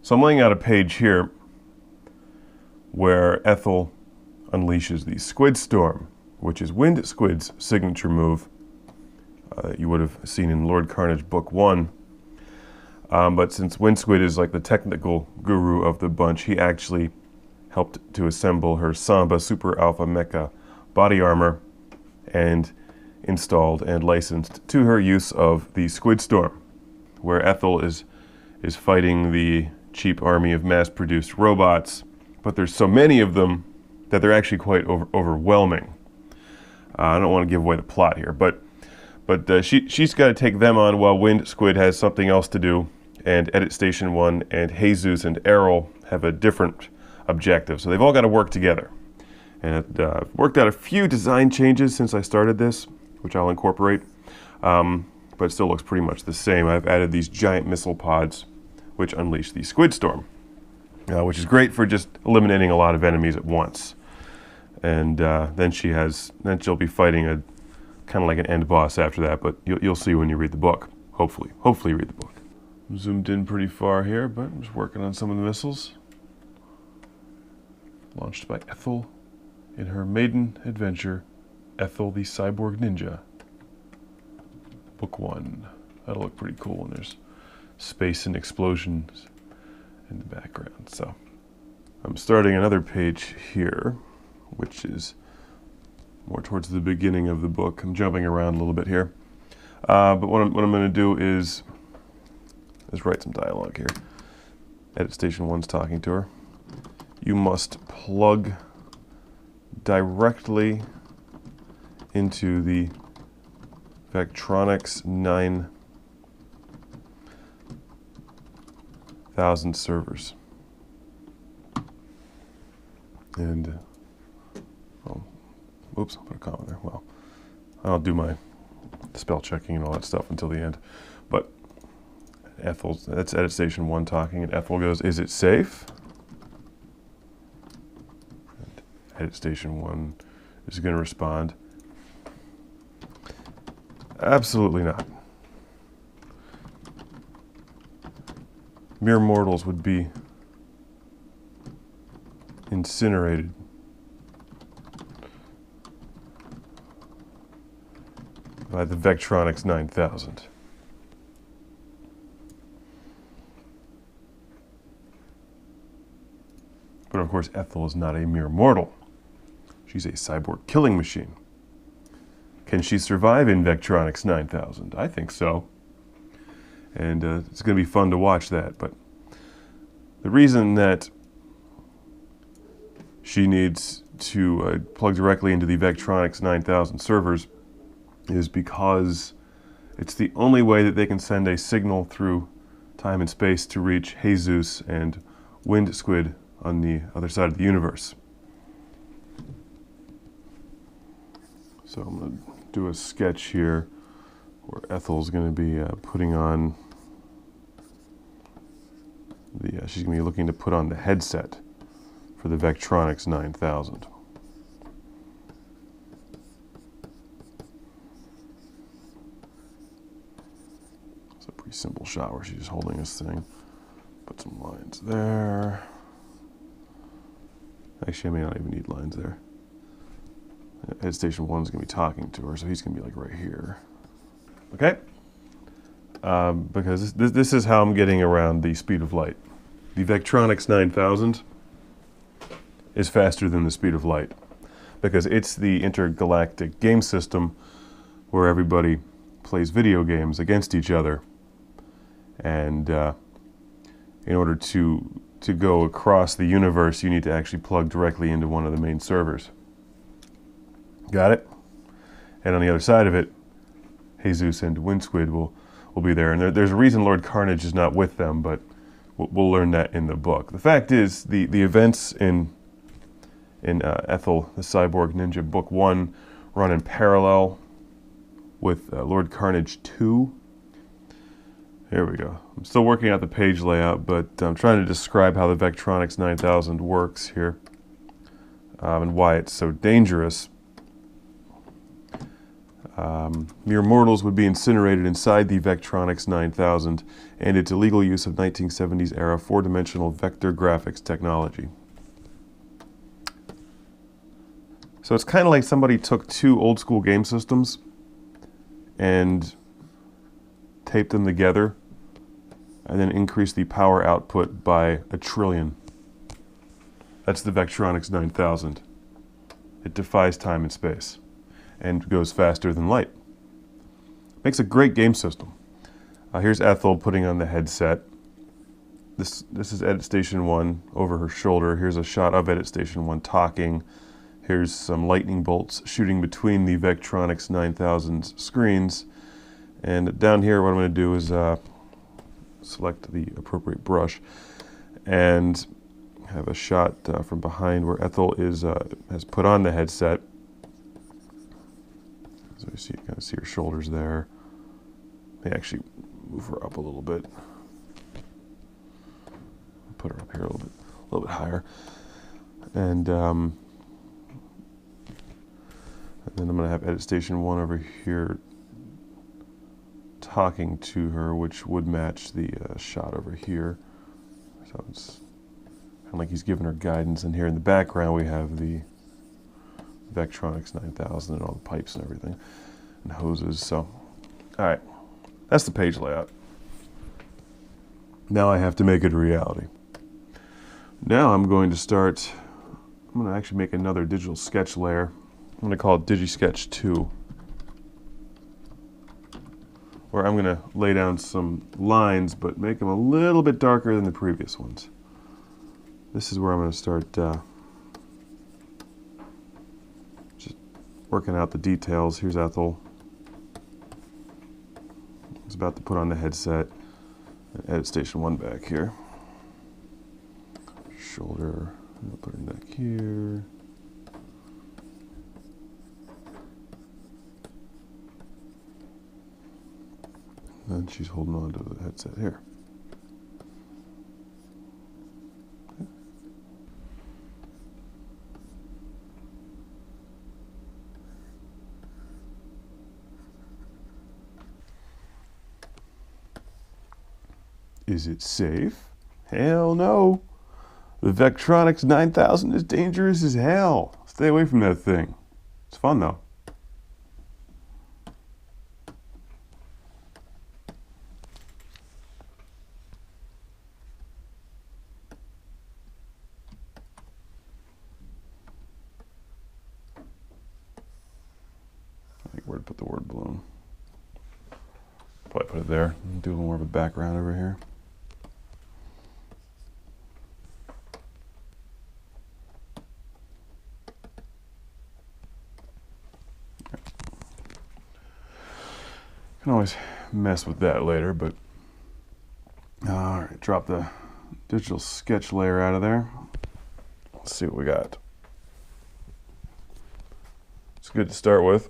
So I'm laying out a page here where Ethel unleashes the Squid Storm, which is Wind Squid's signature move that you would have seen in Lord Karnage Book 1. But since Wind Squid is like the technical guru of the bunch, he actually helped to assemble her Samba Super Alpha Mecha body armor and installed and licensed to her use of the Squid Storm, where Ethel is fighting the cheap army of mass-produced robots, but there's so many of them that they're actually quite overwhelming. I don't want to give away the plot here, but she's got to take them on while Wind Squid has something else to do, and Edit Station 1 and Jesus and Errol have a different objective, so they've all got to work together. And I've worked out a few design changes since I started this, which I'll incorporate, but it still looks pretty much the same. I've added these giant missile pods, which unleash the Squid Storm, which is great for just eliminating a lot of enemies at once. And then she'll be fighting a kind of like an end boss after that, but you'll see when you read the book. Hopefully you read the book. I'm zoomed in pretty far here, but I'm just working on some of the missiles. Launched by Ethel in her maiden adventure, Ethel the Cyborg Ninja. Book 1. That'll look pretty cool when there's space and explosions in the background. So I'm starting another page here, which is more towards the beginning of the book. I'm jumping around a little bit here. But what I'm going to do is write some dialogue here. Edit Station 1's talking to her. You must plug directly into the Vectronics 9000 servers. And, oops, I'll put a comma there. Well, I'll do my spell checking and all that stuff until the end. But that's Edit Station 1 talking, and Ethel goes, "Is it safe?" And Edit Station 1 is going to respond, "Absolutely not. Mere mortals would be incinerated by the Vectronics 9000. But of course, Ethel is not a mere mortal. She's a cyborg killing machine. Can she survive in Vectronics 9000? I think so. And it's going to be fun to watch that. But the reason that she needs to plug directly into the Vectronics 9000 servers is because it's the only way that they can send a signal through time and space to reach Jesus and Wind Squid on the other side of the universe. So I'm going to do a sketch here where Ethel's going to be putting on she's going to be looking to put on the headset for the Vectronics 9000. It's a pretty simple shot where she's just holding this thing. Put some lines there. Actually, I may not even need lines there. Edit Station 1 is going to be talking to her, so he's going to be like right here. Okay? Because this is how I'm getting around the speed of light. The Vectronics 9000 is faster than the speed of light because it's the intergalactic game system where everybody plays video games against each other. And in order to go across the universe, you need to actually plug directly into one of the main servers. Got it? And on the other side of it, Jesus and Wind Squid will be there. And there's a reason Lord Karnage is not with them, but we'll learn that in the book. The fact is, the events in Ethel the Cyborg Ninja Book 1 run in parallel with Lord Karnage 2. Here we go. I'm still working out the page layout, but I'm trying to describe how the Vectronics 9000 works here and why it's so dangerous. Mere mortals would be incinerated inside the Vectronics 9000 and its illegal use of 1970s era four-dimensional vector graphics technology. So it's kind of like somebody took two old school game systems and taped them together and then increased the power output by 1 trillion. That's the Vectronics 9000. It defies time and space and goes faster than light. Makes a great game system. Here's Ethel putting on the headset. This is Edit Station 1 over her shoulder. Here's a shot of Edit Station 1 talking. Here's some lightning bolts shooting between the Vectronics 9000's screens. And down here what I'm going to do is select the appropriate brush and have a shot from behind where Ethel has put on the headset. So you kind of see her shoulders there. May actually move her up a little bit. Put her up here a little bit higher. And then I'm going to have Edit Station 1 over here talking to her, which would match the shot over here. So it's kind of like he's giving her guidance. And here in the background we have the Vectronics 9000 and all the pipes and everything and hoses. So, all right, that's the page layout. Now I have to make it a reality. Now I'm going to actually make another digital sketch layer. I'm going to call it DigiSketch 2, where I'm going to lay down some lines but make them a little bit darker than the previous ones. This is where I'm going to start just working out the details. Here's Ethel. He's about to put on the headset. And Edit Station 1 back here. Shoulder. I'll put her neck here. And she's holding on to the headset here. Is it safe? Hell no. The Vectronics 9000 is dangerous as hell. Stay away from that thing. It's fun though. I think where to put the word balloon. Probably put it there. Do a little more of a background over here. Can always mess with that later, but all right, drop the digital sketch layer out of there. Let's see what we got. It's good to start with.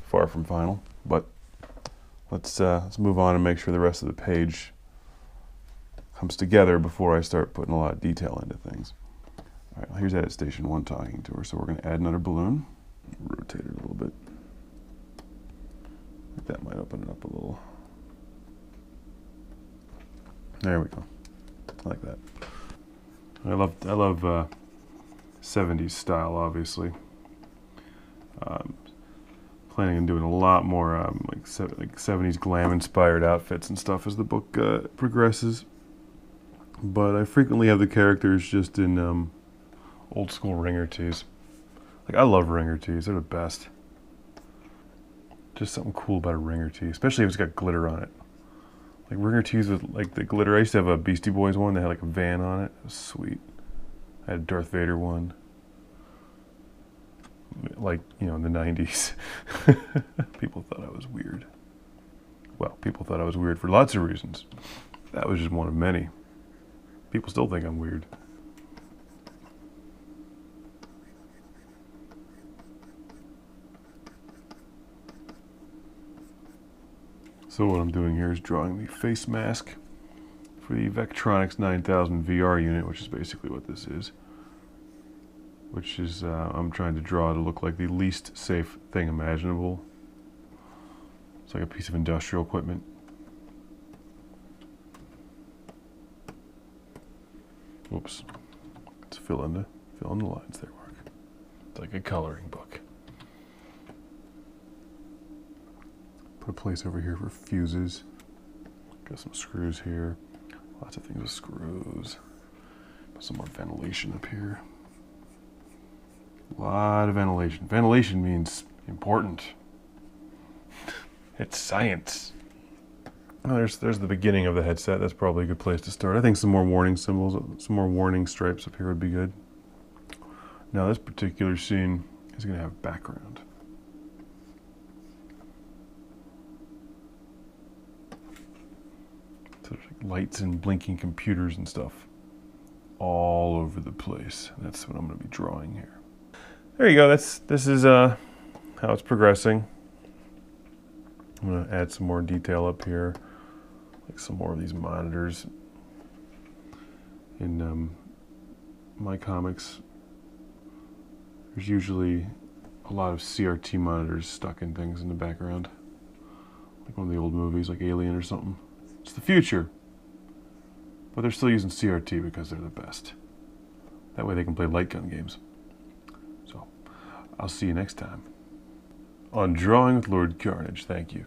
Far from final, but let's move on and make sure the rest of the page comes together before I start putting a lot of detail into things. All right, well, here's Edit Station 1 talking to her, so we're going to add another balloon. Rotate it a little bit. I think that might open it up a little. There we go. Like that. I love 70s style, obviously. Planning on doing a lot more like 70s glam-inspired outfits and stuff as the book progresses. But I frequently have the characters just in old-school ringer tees. Like, I love ringer tees. They're the best. Just something cool about a ringer tee, especially if it's got glitter on it. Like ringer tees with like the glitter. I used to have a Beastie Boys one that had like a van on it. It was sweet. I had a Darth Vader one. Like, you know, in the 90s. People thought I was weird. Well, people thought I was weird for lots of reasons. That was just one of many. People still think I'm weird. So what I'm doing here is drawing the face mask for the Vectronics 9000 VR unit, which is basically what this is. Which is, I'm trying to draw to look like the least safe thing imaginable. It's like a piece of industrial equipment. Whoops. Let's fill in the lines there, Mark. It's like a coloring book. Put a place over here for fuses. Got some screws here. Lots of things with screws. Put some more ventilation up here. A lot of ventilation. Ventilation means important. It's science. Oh, there's the beginning of the headset. That's probably a good place to start. I think some more warning symbols, some more warning stripes up here would be good. Now this particular scene is going to have background. So there's like lights and blinking computers and stuff all over the place. That's what I'm going to be drawing here. There you go. This is how it's progressing. I'm going to add some more detail up here, like some more of these monitors. In my comics, there's usually a lot of CRT monitors stuck in things in the background, like one of the old movies, like Alien or something. It's the future, but they're still using CRT because they're the best. That way they can play light gun games. So, I'll see you next time on Drawing with Lord Karnage. Thank you.